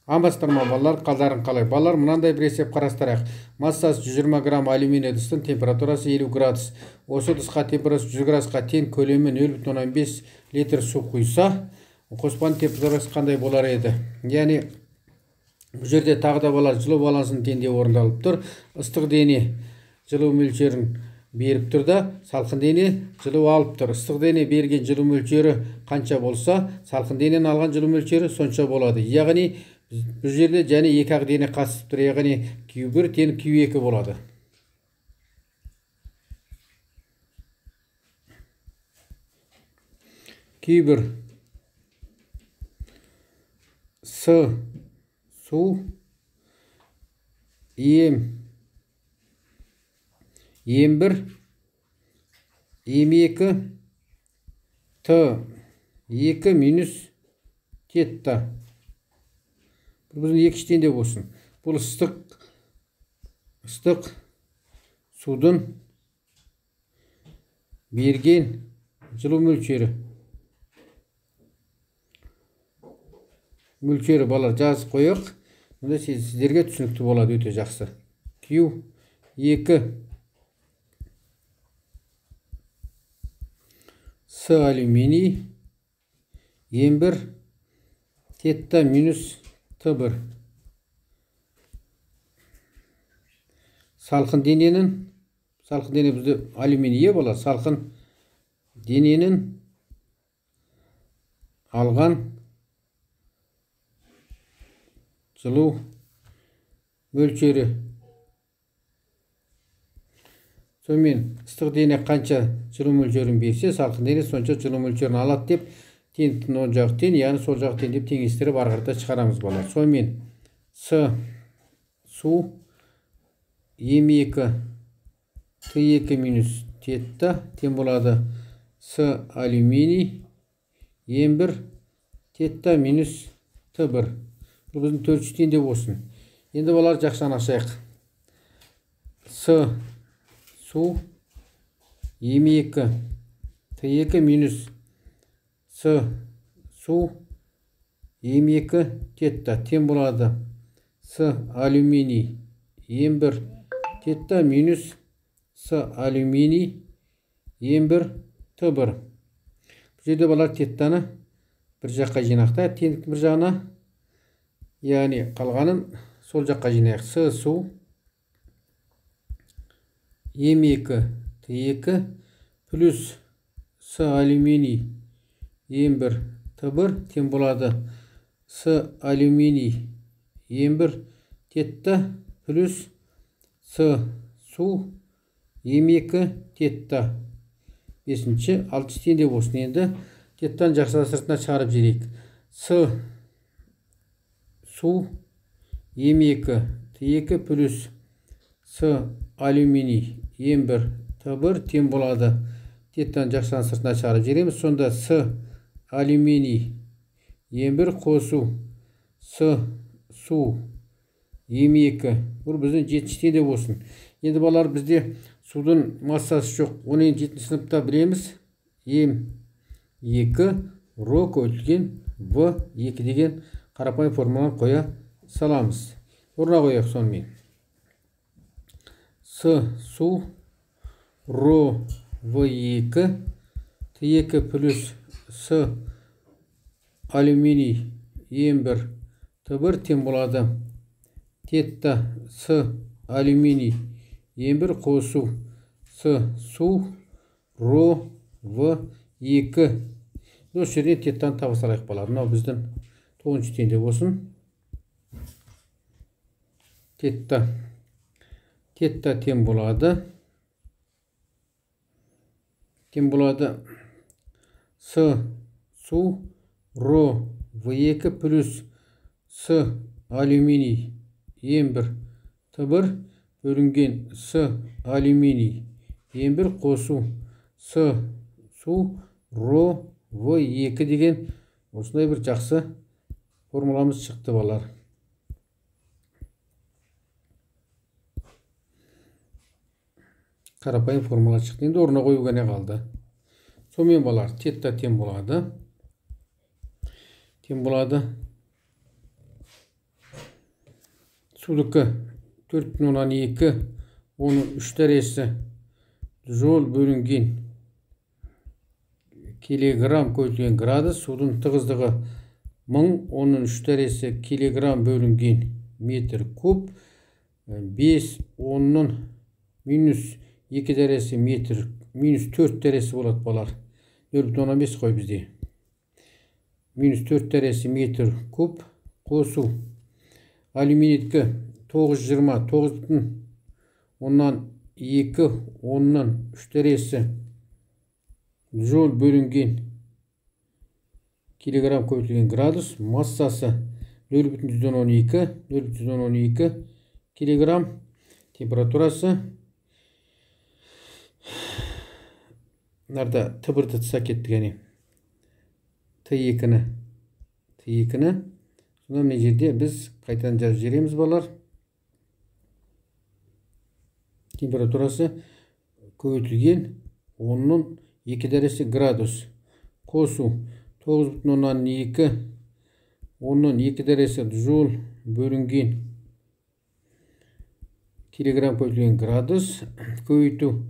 Амбастыр ма балалар, қалдарын қалай? Балалар, мынандай бір есеп қарастырайық. Массасы 120 грамм алюминий ыдыстың температурасы 50 градус. Осы ыдысқа температурасы 100 градусқа тең көлемі 0,5 литр су құйса, қоспаның температурасы қандай болар еді? Яғни бұл жерде тағы да балалар жылу балансының теңдеуі орындалып тұр. Ыстық дене жылу мөлшерін беріп тұр да, салқын дене жылу алып тұр. Ыстық дене берген жылу мөлшері қанша болса, салқын денен алған жылу мөлшері сонша болады. Яғни бұл жерде және екі ақ дене қатысып тұр, яғни Q1 тең Q2 болады. Q1 С су, М1, М2, Т2 минус тетта. Біздің екіштен де болсын. Бұл ыстық судың берген жылу мөлшері. Мөлшері балар жазып қойық. Мұнда сіздерге түсінікті болады, өте жақсы. Q2 С алюминий, М1 тетта минус Т1. Салқын дене бізде алюминий болар. Салқын дененің алған жылу мөлшері. Сонымен ыстық дене қанша жылу мөлшерін берсе, салқын дене сонша жылу мөлшерін алады деп, теңдіктің оң жағы тең, яғни сол жағы тең деп теңестіріп ары қарата шығарамыз балалар. Сонымен С су, М2 Т2 минус тетта тең болады С алюминий, М1 тетта минус Т1. Бұл біздің төртші де болсын. Енді балалар жақшан ашайық. С су, М2 Т2 минус С су, М2 тетта тең болады С алюминий, М1 тетта минус С алюминий, М1 Т1. Бұл жерде балалар теттаны бір жаққа жинақта, теңдіктің бір жағына, яғни қалғанын сол жаққа жинайық. С су, М2 Т2 плюс С алюминий, М1 Т1 тең болады С алюминий, М1 тетта плюс С су, М2 тетта. Бесінші, алтыншы тең де болсын. Енді теттан жақсы сыртына шығарып жіберейік. С су, М2 Т2 плюс С алюминий, М1 Т1 тең болады. Теттан жақсан сыртына шығарып жібереміз. Сонда С алюминий, М1 қосу С су, М2. Бұл біздің жетінші тең де болсын. Енді балалар, бізде судың массасы жоқ. Оны 7-ші сыныпта білеміз. М2 ро көбейтілген В2 деген қарапайым формуланы қоя саламыз. Орнына қояйық сонымен. С су ро В2 Т2 плюс С алюминий, М1 Т1 тең болады тетта С алюминий, М1 қосу С су ро В2. Осы жерден теттан таба салайық балалар. Мынау біздің 9-ші тең де болсын. Тетта тең болады. С су ро В2 плюс С алюминий, М1 Т1 бөлінген С алюминий, М1 қосу С су ро В2 деген осындай бір жақсы формуламыз шықты балалар. Қарапайым формула шықты. Енді орнына қою ғана қалды. Сонымен балалар, тетта тең болады. Sudaki 4,2 onun 3 derecesi joule bölünген kilogram көйтілген градус. Судың тығыздығы 1000, onun 3 derecesi kilogram bölüngen metr kub. 5 onun minus 2 derecesi metr, minus 4 derecesi болады балар. 0,15 қой бізде. Minus 4 derecesi metr kub қосу. Алюминидкі 920, 9,2 ondan 3 derecesi joule bölüngen kilogram көйтілген gradus. Massası 0,12 kilogram. Temperaturası nerede tıbırdı tısak ettik yani. T2'ni. Sonra ne жерде biz kaytan жазып жібереміз балар. Температурасы көбейтілген 10'nun 2 derecesi gradus. Қосу 9,2 10'nun 2 derecesi joule bölüngen kilogram көбейтілген gradus. Көбейту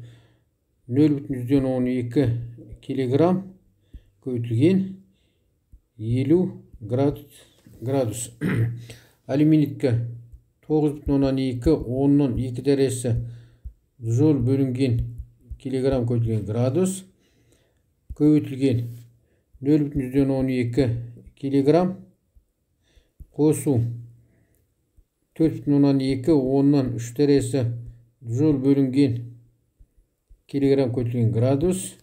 0,12 kilogram көбейтілген 50 gradus. Алюминидкі 9,2 10'nun 2 derecesi joule bölüngen kilogram көбейтілген gradus. Көбейтілген 0,12 kilogram қосу 4,2 10'nun 3 derecesi joule bölüngen kilogram көбейтілген gradus.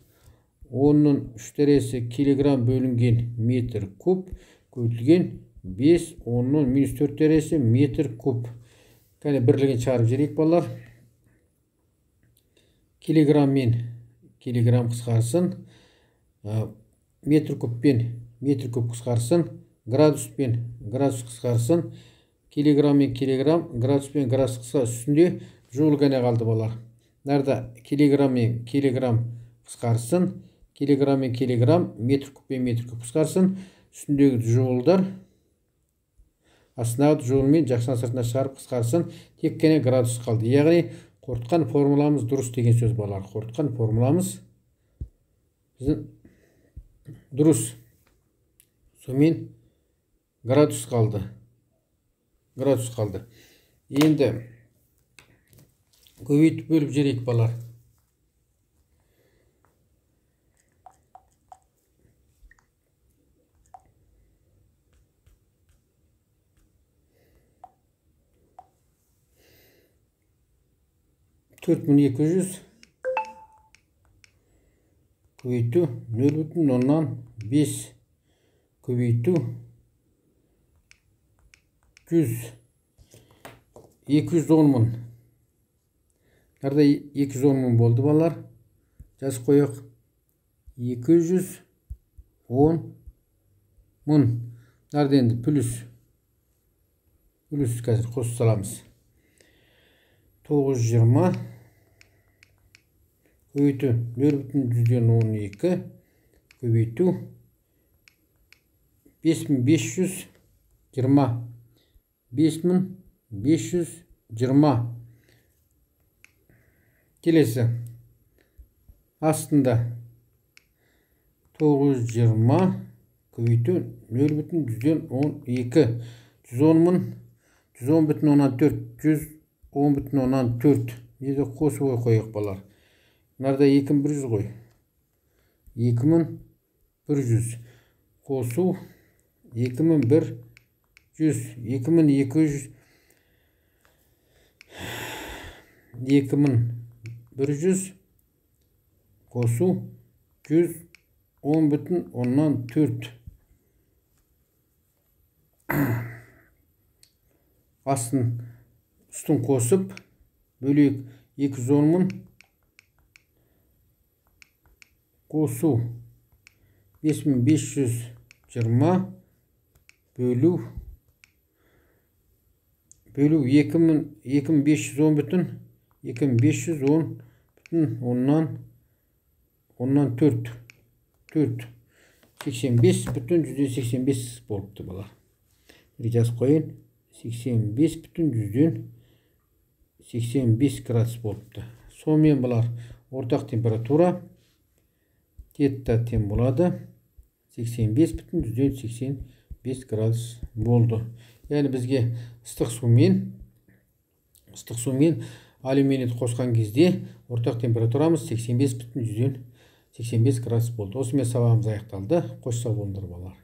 10'nun 3 derecesi kilogram bölüngen metr kub көбейтілген 5 10'nun minus 4 derecesi metr kub. Kani бірлігін шығарып жіберейік балар. Kilogram қысқарсын. Metr kub қысқарсын. Gradus қысқарсын. Kilogram, gradus қысқа үстінде joule ғана қалды балар. Nerede kilogram қысқарсын. Kilogram, metr kub қысқарсын. Üstündегі joule'дар астындағы joule жақшан сыртына шығарып қысқарсын. Тек қана градус қалды. Яғни қорытқан формуламыз дұрыс деген сөз балар. Қорытқан формуламыз біздің дұрыс. Сонымен градус қалды. Енді көбейтіп бөліп жіберейік балар. %4200 көбейту 0,5 көбейту 210 мың. Nerede 210 мың болды балар? Жазып қойық. 210 мың. Nerede енді плюс қазір қосып саламыз. 920 көбейту 0,12 көбейту 5520. 5520 келесі астында 920 көбейту 0,12 110,14 еді қосуға қойық балар. Нарда 2100 қой. 2100 қосу 2100 2200 2100 қосу 110,14 астын үстін қосып бөлек 210 мың қосу 5520 бөлу 2510 бүтін 2510 бүтін оннан 4 85 бүтін 185 болыпты балар. Жазып қойын 85,85 градус болыпты. Сонымен бұлар ортақ температура тетта тең болады 85,85 градус болды. Яғни бізге ыстық сумен алюминийді қосқан кезде ортақ температурамыз 85,85 градус болды. Осымен сабағымыз аяқталды. Қош сау болыңдар балалар.